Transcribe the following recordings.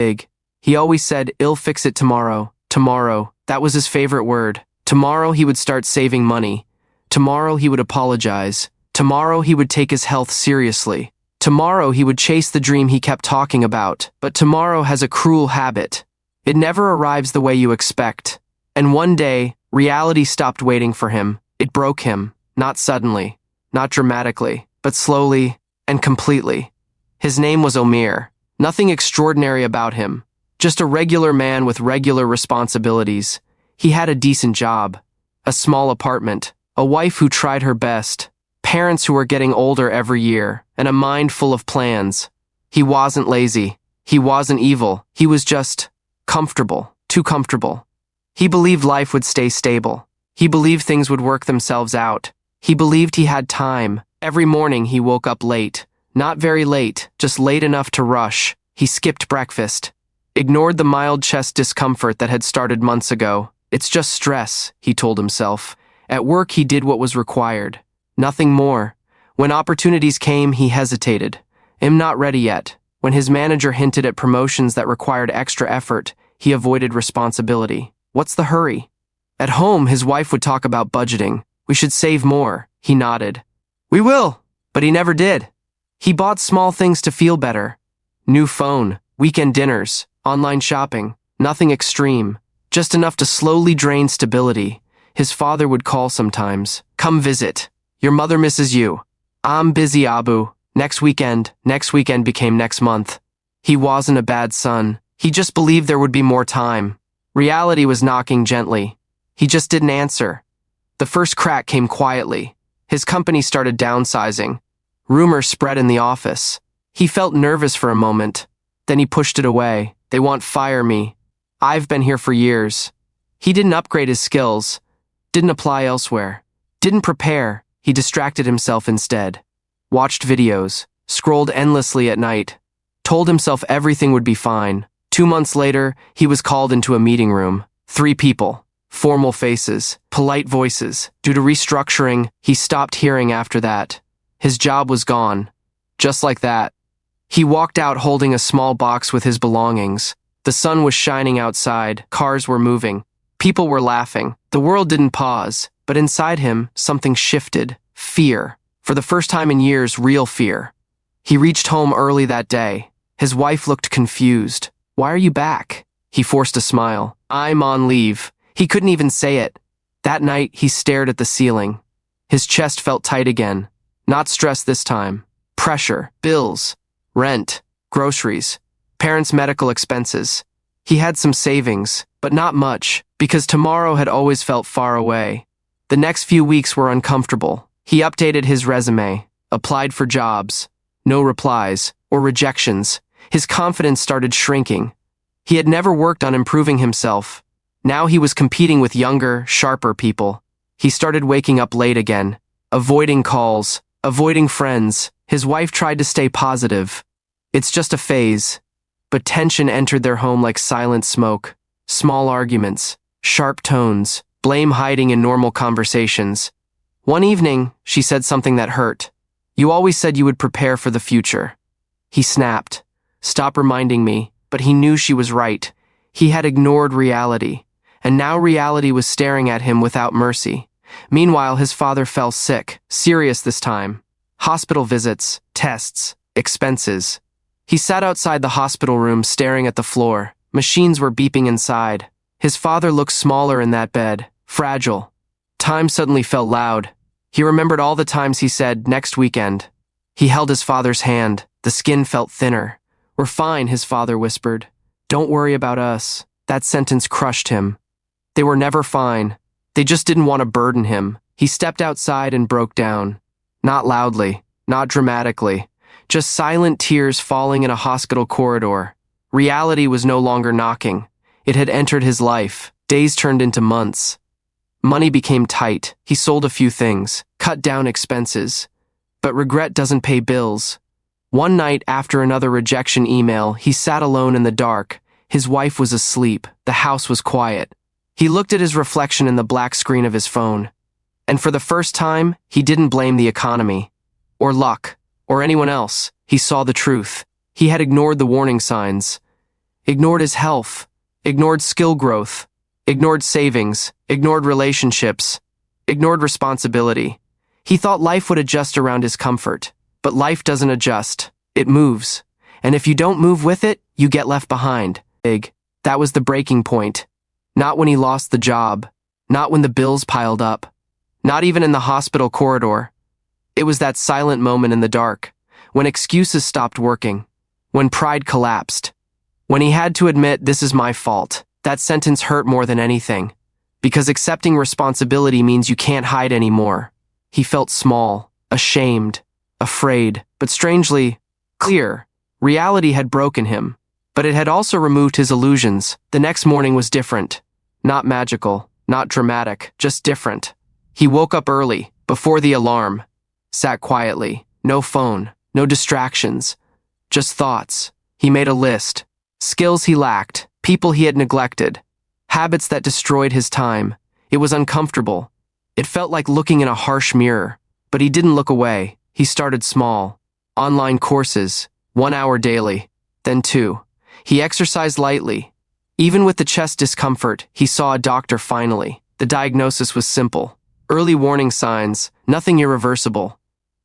big. He always said, "I'll fix it tomorrow." Tomorrow, that was his favorite word. Tomorrow he would start saving money. Tomorrow he would apologize. Tomorrow he would take his health seriously. Tomorrow he would chase the dream he kept talking about. But tomorrow has a cruel habit. It never arrives the way you expect. And one day, reality stopped waiting for him. It broke him, not suddenly, not dramatically, but slowly and completely. His name was Omir. Nothing extraordinary about him. Just a regular man with regular responsibilities. He had a decent job, a small apartment, a wife who tried her best, parents who were getting older every year, and a mind full of plans. He wasn't lazy. He wasn't evil. He was just comfortable, too comfortable. He believed life would stay stable. He believed things would work themselves out. He believed he had time. Every morning he woke up late. Not very late, just late enough to rush. He skipped breakfast. Ignored the mild chest discomfort that had started months ago. It's just stress, he told himself. At work he did what was required. Nothing more. When opportunities came, he hesitated. I'm not ready yet. When his manager hinted at promotions that required extra effort, he avoided responsibility. What's the hurry? At home, his wife would talk about budgeting. We should save more. He nodded. We will. But he never did. He bought small things to feel better. New phone, weekend dinners, online shopping, nothing extreme. Just enough to slowly drain stability. His father would call sometimes. Come visit. Your mother misses you. I'm busy, Abu. Next weekend became next month. He wasn't a bad son. He just believed there would be more time. Reality was knocking gently. He just didn't answer. The first crack came quietly. His company started downsizing. Rumors spread in the office. He felt nervous for a moment. Then he pushed it away. They won't fire me. I've been here for years. He didn't upgrade his skills. Didn't apply elsewhere. Didn't prepare. He distracted himself instead. Watched videos. Scrolled endlessly at night. Told himself everything would be fine. 2 months later, he was called into a meeting room. 3 people. Formal faces. Polite voices. Due to restructuring, he stopped hearing after that. His job was gone. Just like that. He walked out holding a small box with his belongings. The sun was shining outside. Cars were moving. People were laughing. The world didn't pause. But inside him, something shifted. Fear. For the first time in years, real fear. He reached home early that day. His wife looked confused. Why are you back? He forced a smile. I'm on leave. He couldn't even say it. That night, he stared at the ceiling. His chest felt tight again. Not stress this time. Pressure. Bills. Rent. Groceries. Parents' medical expenses. He had some savings, but not much, because tomorrow had always felt far away. The next few weeks were uncomfortable. He updated his resume. Applied for jobs. No replies, or rejections. His confidence started shrinking. He had never worked on improving himself. Now he was competing with younger, sharper people. He started waking up late again, avoiding calls, avoiding friends. His wife tried to stay positive. It's just a phase. But tension entered their home like silent smoke. Small arguments, sharp tones, blame hiding in normal conversations. One evening, she said something that hurt. You always said you would prepare for the future. He snapped. Stop reminding me, but he knew she was right. He had ignored reality, and now reality was staring at him without mercy. Meanwhile, his father fell sick, serious this time. Hospital visits, tests, expenses. He sat outside the hospital room staring at the floor. Machines were beeping inside. His father looked smaller in that bed, fragile. Time suddenly felt loud. He remembered all the times he said, next weekend. He held his father's hand. The skin felt thinner. We're fine, his father whispered. Don't worry about us. That sentence crushed him. They were never fine. They just didn't want to burden him. He stepped outside and broke down. Not loudly, not dramatically. Just silent tears falling in a hospital corridor. Reality was no longer knocking. It had entered his life. Days turned into months. Money became tight. He sold a few things, cut down expenses. But regret doesn't pay bills. One night, after another rejection email, he sat alone in the dark. His wife was asleep. The house was quiet. He looked at his reflection in the black screen of his phone. And for the first time, he didn't blame the economy, or luck, or anyone else. He saw the truth. He had ignored the warning signs. ignored his health, ignored skill growth, ignored savings, ignored relationships, ignored responsibility. He thought life would adjust around his comfort, but life doesn't adjust. It moves. And if you don't move with it, you get left behind. That was the breaking point. Not when he lost the job, not when the bills piled up, not even in the hospital corridor. It was that silent moment in the dark, when excuses stopped working, when pride collapsed, when he had to admit, "This is my fault." That sentence hurt more than anything, because accepting responsibility means you can't hide anymore. He felt small, ashamed, afraid, but strangely clear. Reality had broken him, but it had also removed his illusions. The next morning was different. Not magical, not dramatic, just different. He woke up early, before the alarm, sat quietly, no phone, no distractions, just thoughts. He made a list. Skills he lacked, people he had neglected, habits that destroyed his time. It was uncomfortable. It felt like looking in a harsh mirror, but he didn't look away. He started small. Online courses, 1 hour daily, then 2. He exercised lightly. Even with the chest discomfort, he saw a doctor finally. The diagnosis was simple. Early warning signs, nothing irreversible.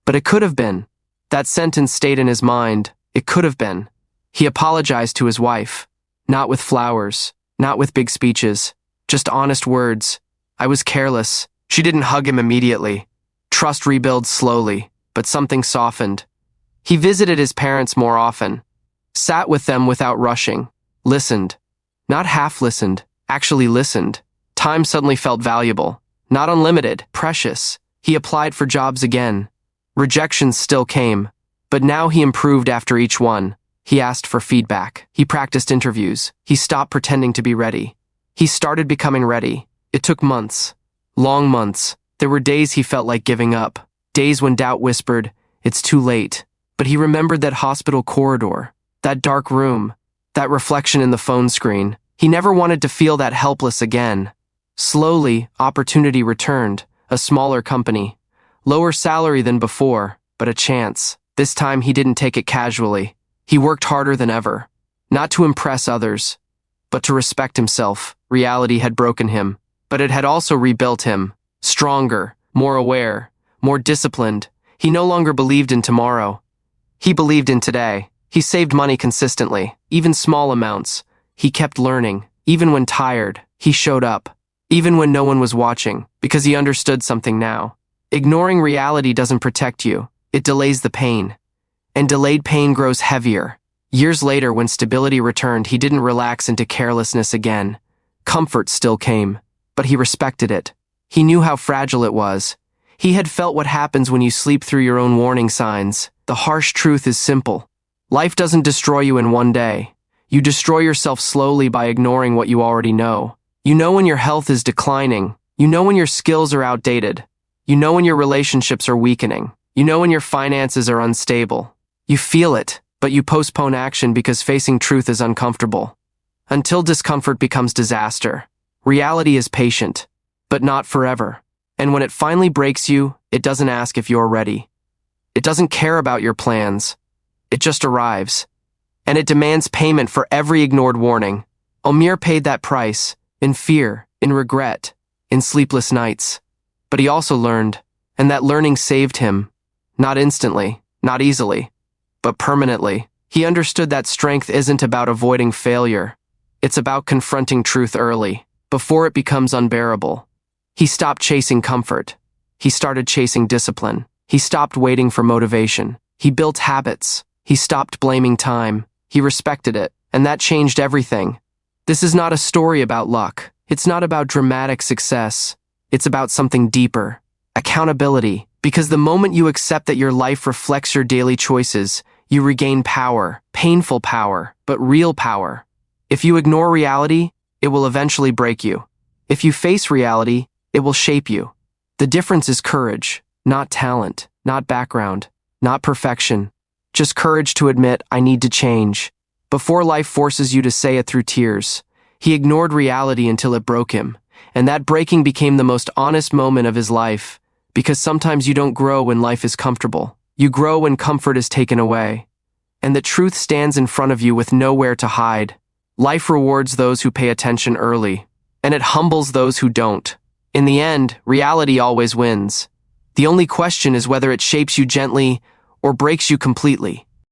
But it could have been. That sentence stayed in his mind. It could have been. He apologized to his wife. Not with flowers, not with big speeches, just honest words. "I was careless." She didn't hug him immediately. Trust rebuilds slowly, but something softened. He visited his parents more often, sat with them without rushing, listened. Not half-listened, actually listened. Time suddenly felt valuable, not unlimited, precious. He applied for jobs again. Rejections still came, but now he improved after each one. He asked for feedback. He practiced interviews. He stopped pretending to be ready. He started becoming ready. It took months. Long months. There were days he felt like giving up. Days when doubt whispered, "It's too late." But he remembered that hospital corridor, that dark room, that reflection in the phone screen. He never wanted to feel that helpless again. Slowly, opportunity returned. A smaller company. Lower salary than before, but a chance. This time he didn't take it casually. He worked harder than ever. Not to impress others, but to respect himself. Reality had broken him, but it had also rebuilt him. Stronger, more aware, more disciplined. He no longer believed in tomorrow. He believed in today. He saved money consistently, even small amounts. He kept learning. Even when tired, he showed up. Even when no one was watching, because he understood something now. Ignoring reality doesn't protect you. It delays the pain. And delayed pain grows heavier. Years later, when stability returned, he didn't relax into carelessness again. Comfort still came, but he respected it. He knew how fragile it was. He had felt what happens when you sleep through your own warning signs. The harsh truth is simple. Life doesn't destroy you in one day. You destroy yourself slowly by ignoring what you already know. You know when your health is declining. You know when your skills are outdated. You know when your relationships are weakening. You know when your finances are unstable. You feel it, but you postpone action because facing truth is uncomfortable. Until discomfort becomes disaster. Reality is patient, but not forever. And when it finally breaks you, it doesn't ask if you're ready. It doesn't care about your plans. It just arrives. And it demands payment for every ignored warning. Omir paid that price, in fear, in regret, in sleepless nights. But he also learned, and that learning saved him. Not instantly, not easily, but permanently. He understood that strength isn't about avoiding failure. It's about confronting truth early, before it becomes unbearable. He stopped chasing comfort. He started chasing discipline. He stopped waiting for motivation. He built habits. He stopped blaming time. He respected it, and that changed everything. This is not a story about luck. It's not about dramatic success. It's about something deeper. Accountability. Because the moment you accept that your life reflects your daily choices, you regain power. Painful power, but real power. If you ignore reality, it will eventually break you. If you face reality, it will shape you. The difference is courage, not talent, not background, not perfection. Just courage to admit, "I need to change," before life forces you to say it through tears. He ignored reality until it broke him, and that breaking became the most honest moment of his life, because sometimes you don't grow when life is comfortable. You grow when comfort is taken away, and the truth stands in front of you with nowhere to hide. Life rewards those who pay attention early, and it humbles those who don't. In the end, reality always wins. The only question is whether it shapes you gently or breaks you completely.